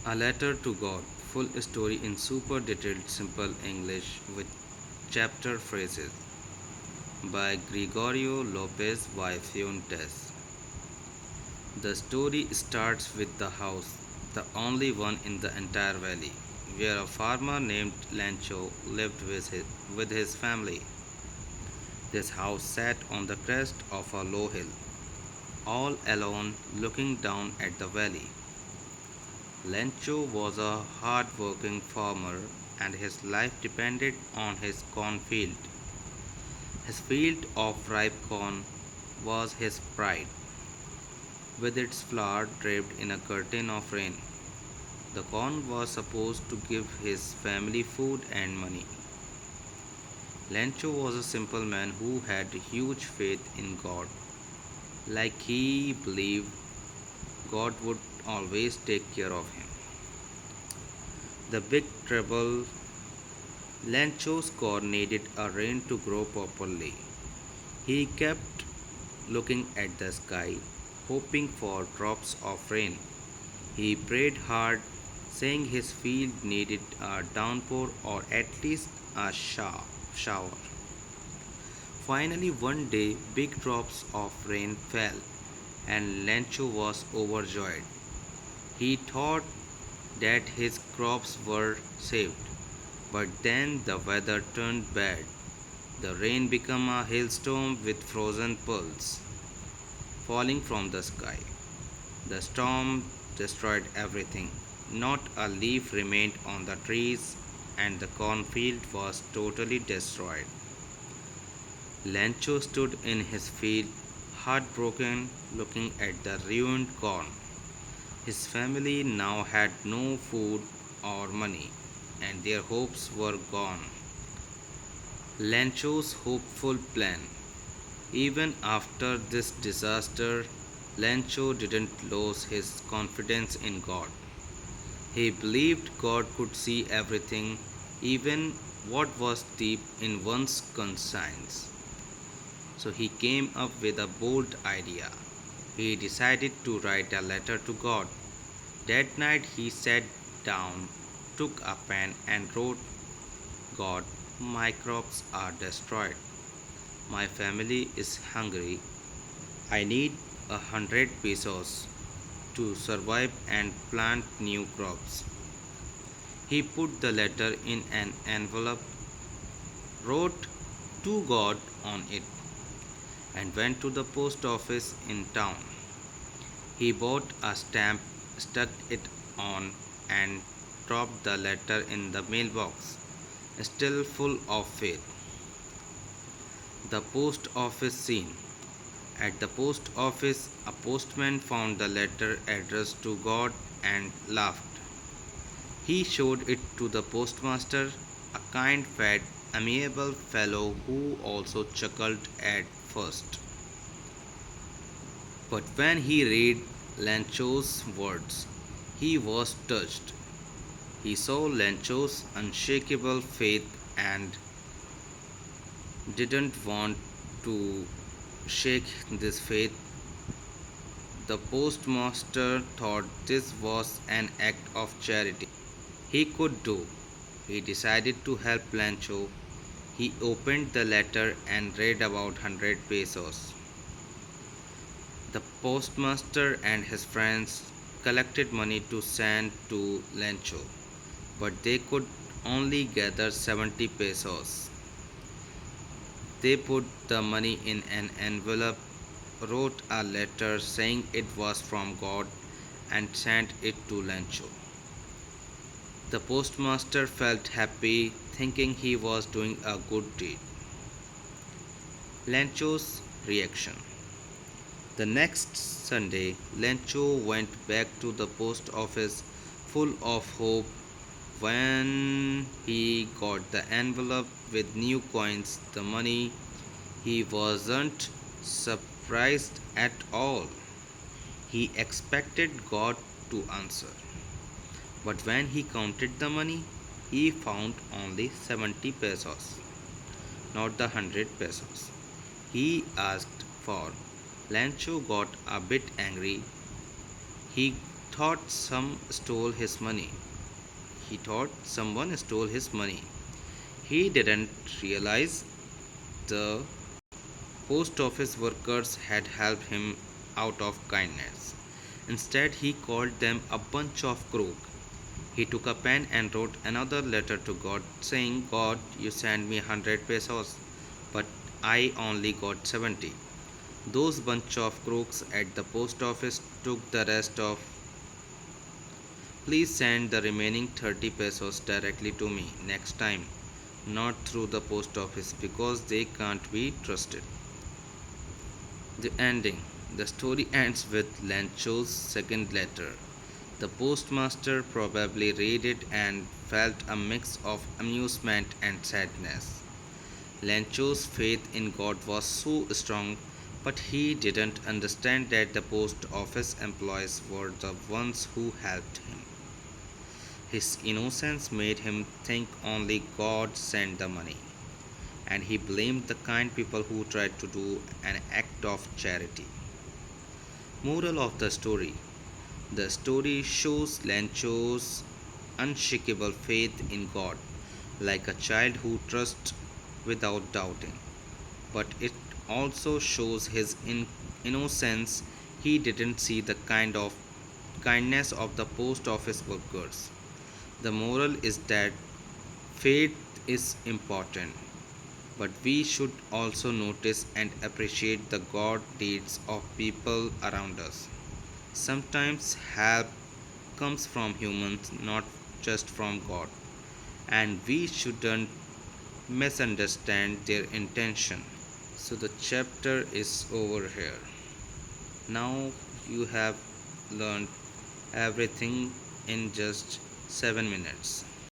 A Letter to God, full story in super detailed simple English with chapter phrases by Gregorio Lopez y Fuentes. The story starts with the house, the only one in the entire valley, where a farmer named Lancho lived with his family. This house sat on the crest of a low hill, all alone looking down at the valley. Lencho was a hard-working farmer and his life depended on his cornfield. His field of ripe corn was his pride, with its flower draped in a curtain of rain. The corn was supposed to give his family food and money. Lencho was a simple man who had huge faith in God, like he believed God would always take care of him. The big trouble: Lencho's corn needed a rain to grow properly. He kept looking at the sky, hoping for drops of rain. He prayed hard, saying his field needed a downpour or at least a shower. Finally, one day, big drops of rain fell, and Lencho was overjoyed. He thought that his crops were saved. But then the weather turned bad. The rain became a hailstorm with frozen pearls falling from the sky. The storm destroyed everything. Not a leaf remained on the trees, and the cornfield was totally destroyed. Lancho stood in his field, heartbroken, looking at the ruined corn. His family now had no food or money, and their hopes were gone. Lancho's hopeful plan. Even after this disaster, Lancho didn't lose his confidence in God. He believed God could see everything, even what was deep in one's conscience. So he came up with a bold idea. He decided to write a letter to God. That night he sat down, took a pen, and wrote, God, my crops are destroyed. My family is hungry. I need 100 pesos to survive and plant new crops. He put the letter in an envelope, wrote to God on it, and went to the post office in town. He bought a stamp, stuck it on, and dropped the letter in the mailbox, still full of faith. The post office scene. At the post office, a postman found the letter addressed to God and laughed. He showed it to the postmaster, a kind, fat, amiable fellow who also chuckled at first. But when he read Lancho's words, he was touched. He saw Lancho's unshakable faith and didn't want to shake this faith. The postmaster thought this was an act of charity he could do. He decided to help Lancho. He opened the letter and read about 100 pesos. The postmaster and his friends collected money to send to Lancho, but they could only gather 70 pesos. They put the money in an envelope, wrote a letter saying it was from God, and sent it to Lancho. The postmaster felt happy, thinking he was doing a good deed. Lancho's reaction. The next Sunday, Lancho went back to the post office full of hope. When he got the envelope with new coins, the money, he wasn't surprised at all. He expected God to answer. But when he counted the money, he found only 70 pesos, not the 100 pesos he asked for. Lancho got a bit angry. He thought some stole his money. He thought someone stole his money. He didn't realize the post office workers had helped him out of kindness. Instead, he called them a bunch of crooks. He took a pen and wrote another letter to God saying, God, you sent me 100 pesos, but I only got 70. Those bunch of crooks at the post office took the rest of. Please send the remaining 30 pesos directly to me next time, not through the post office because they can't be trusted. The ending. The story ends with Lancho's second letter. The postmaster probably read it and felt a mix of amusement and sadness. Lancho's faith in God was so strong, but he didn't understand that the post office employees were the ones who helped him. His innocence made him think only God sent the money, and he blamed the kind people who tried to do an act of charity. Moral of the story. The story shows Lancho's unshakable faith in God, like a child who trusts without doubting. But it also shows his innocence. He didn't see the kind of kindness of the post office workers. The moral is that faith is important, but we should also notice and appreciate the God deeds of people around us. Sometimes help comes from humans, not just from God, and we shouldn't misunderstand their intention. So the chapter is over here. Now you have learned everything in just 7 minutes.